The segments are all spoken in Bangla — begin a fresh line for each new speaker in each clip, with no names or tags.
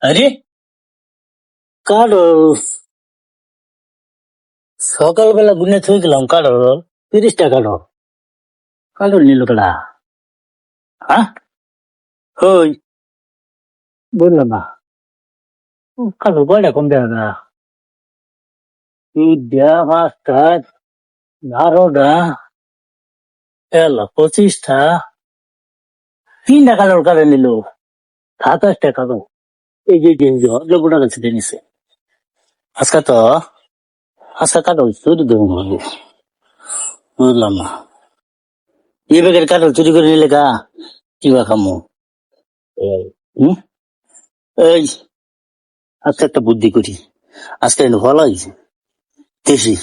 আরে কারো সকালবেলা গুনে থই গেলাম কারো 30 টাকা কারো কারো নিল কেডা হ্যাঁ হই বললাম না কারো কয়টা কম দেখা না দেয়া 5টা 12টা 25টা 3টা কারোর কারে নিল 27 টাকা তো এই যে লোকটা কাছে নিছে আজকে তো আজকে কারো চুরি দেবো বুঝলাম না এই বেগের কারো চুরি করে নিলে গা কিবা খামো হম এই আজকে একটা বুদ্ধি করি আজকে ভালো হয়েছে দেখি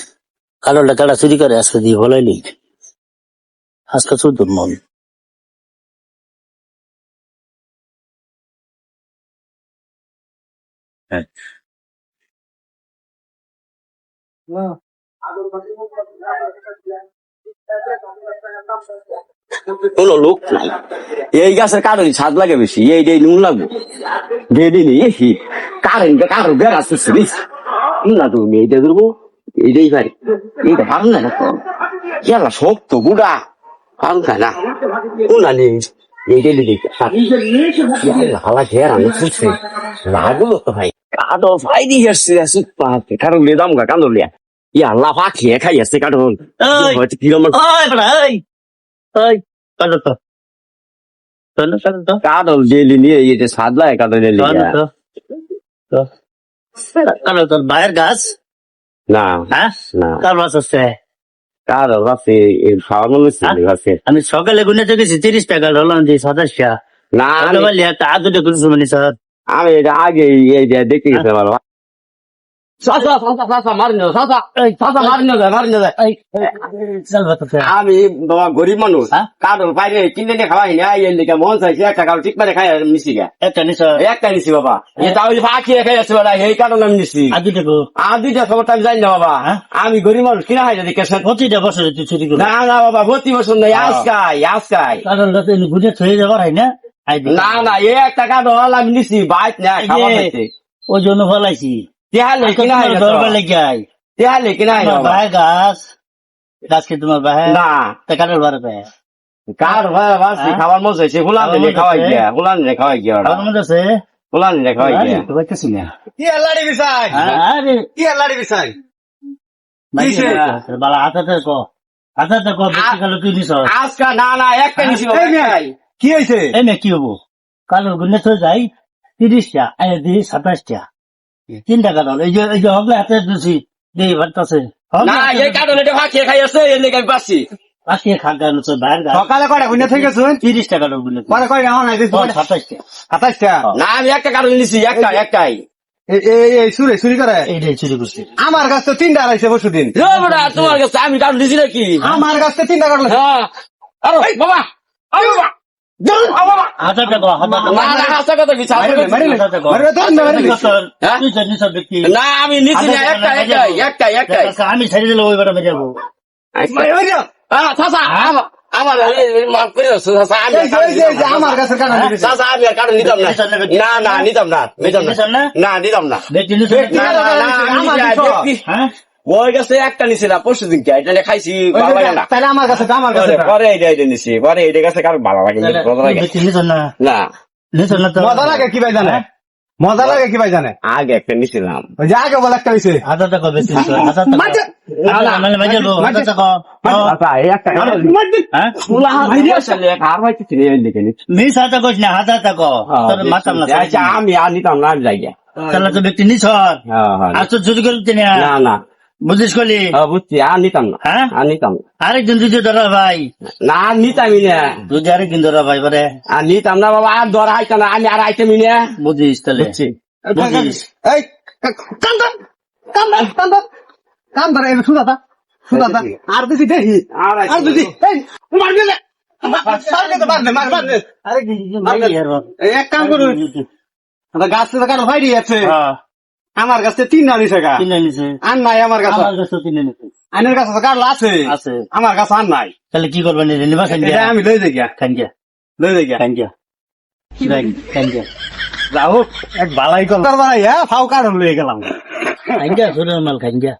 কালোটা কারা চুরি করে আজকে দিয়ে ভালোই নেই আজকে চুর মন হ্যাঁ
কোনো লোক নাই এই গাছের কারণে ছাদ লাগে বেশি এই নুন লাগবে বেদি নেই কারেন্ট কারো বেড়া আসছিস না তুমি এইটা ধরবো এইটাই পারি এইটা পারো না খেলা শক্ত বুড়া পারো না কোনা নেই এইটাই হালা ঘের আমি শুনছি লাগলো তো ভাই কাটো ভাই দিয়ে আসছে আসুক পাতে কারো দাম গা কান্দো লিয়া ইয়া লাফা খেয়ে খাই আসছে কাটো হয়তো কিরকম
কালো তো
কাটল জেলি নিয়ে এই যে সাদলা কাটল জেলি
কালো তোর ভাইয়ের গাছ
না
হ্যাঁ
না
কার মাছ আছে
কাটল আছে এই খাওয়ার মনে আছে
আমি সকালে গুনে তো গেছি 30 টাকা হলাম যে 27টা
না
একটা আধুটা করেছো মানে স্যার
আমি এটা আগে এই যে দেখতে গেছে ভালো আমি বাবা গরিব মানুষ কাটল বাইরে কিনে নিয়ে খাওয়াই না এই লিখে মন চাইছে একটা কারো ঠিক মানে খাই মিশি গে
একটা নিছ
একটা নিছি বাবা এটা ওই পাখি খাই আছে বাবা এই কারণে আমি নিছি
আধুটা
আর দুইটা খবর আমি জানি না বাবা আমি গরিব মানুষ কিনা খাই দেখে
প্রতিটা বছর তুই চুরি করবি
না না বাবা প্রতি বছর নাই আজকাই
কারণ গুনে থয়ে যাবার হয় না
না না এই একটা কারণ আমি নিছি বাইক না খাবার খাইতে
ওই জন্য ফলাইছি
তেহালে কিনা
দরবার লেগে আয়
তেহালে কিনা
ভাই গাছ গাছকে তোমার ভাই
না
তা কারোর বারে ভাই
কার ভাই বাসি খাবার মজা হয়েছে হুলান দিলে খাওয়াই গিয়া হুলান দিলে খাওয়াই গিয়া
আমার মনে আছে
হুলান দিলে খাওয়াই গিয়া
বুঝতেছি না
কি আল্লাহরে বিছাই
আরে
কি আল্লাহরে বিছাই
বালা হাতাতে বেশি কালো তুই নিছ
আজকা না না একটা নিছি
কি হয়েছে
এই মে কি হবো কালোর গুনে তো যাই 30টা আয় দিই 27টা 3 টাকা দল এই যে হগলে হাতে দিছি দিয়ে ভাবতেছে
না এই কারণ এটা ফাঁকিয়ে খাই আছে এর লেগে আমি পাচ্ছি
আজকে খাগান হচ্ছে বাইরে গাছ
সকালে কয়টা গুনে থেকে গেছেন
30 টাকা দল গুনে
পরে কয়টা হন
27টা
27টা
না আমি একটা কারণ নিছি একটাই
এই চুরি করে
এইটাই চুরি করছি
আমার কাছ তো 3টা আড়াইছে পরশু দিন
তোমার কাছে আমি কারণ দিছি নাকি
আমার কাছ তো 3টা কাটলো
হ্যাঁ আরে বাবা আরে বাবা
হাজার টাকা
না আমি নিছি না একটাই
আমি ছেড়ে দিলে ওই বেটা বেরিয়ে যাবো
আমার মাফ করে
আমার কাছে
আমি আর কারণ নিতাম না নিতাম না ওই গেছে একটা নিছি না পরশু দিন এটা খাইছি
তাহলে আমার কাছে আমার কাছে
পরে এটা নিছি পরে এটা গেছে কারো ভালো লাগে না
মজা লাগে কি ভাই জানে মজা লাগে কি ভাই জানে
আগে একটা নিছিলাম
ওই যে আগে বলে একটা হয়েছে
1000 টাকা বেশি 1000 টাকা
আমি আর নিতাম না যাই
তাহলে তো ব্যক্তি নিছ আর তো চুরি করতে
না না
বুঝিস কলি
বুঝছি আর নিতাম না
হ্যাঁ
আর নিতাম না
আরেকজন যদি ধরা ভাই
না আর নিতামই না
যদি আরেকদিন ধরা ভাই বলে
আর নিতাম না বাবা আর ধরা আইতাম না আমি আর আইতামই না
বুঝিস তাহলে বুঝিস
এই কান্দার এই সুদাতা আর বেশি দেখি আর বেশি মারবে না এক কাম করুন গাছ থেকে কারো বাইরে আছে আমার কাছে 3টা নিছে গা
কিনে নিছে
আর নাই আমার কাছে
আমার কাছে কিনে নিছে
আইনের কাছে তো কারো আছে
আছে
আমার কাছে আর নাই
তাহলে কি করবেন নিবা খান
এটা আমি লই যাই গিয়া
খান গিয়া
লই যাই গিয়া
খান গিয়া
যাও এক বালাই কল ভাই হ্যাঁ ফাও কারণ লয়ে গেলাম
খাইঙ্গা সোনার মাল খাইঙ্গা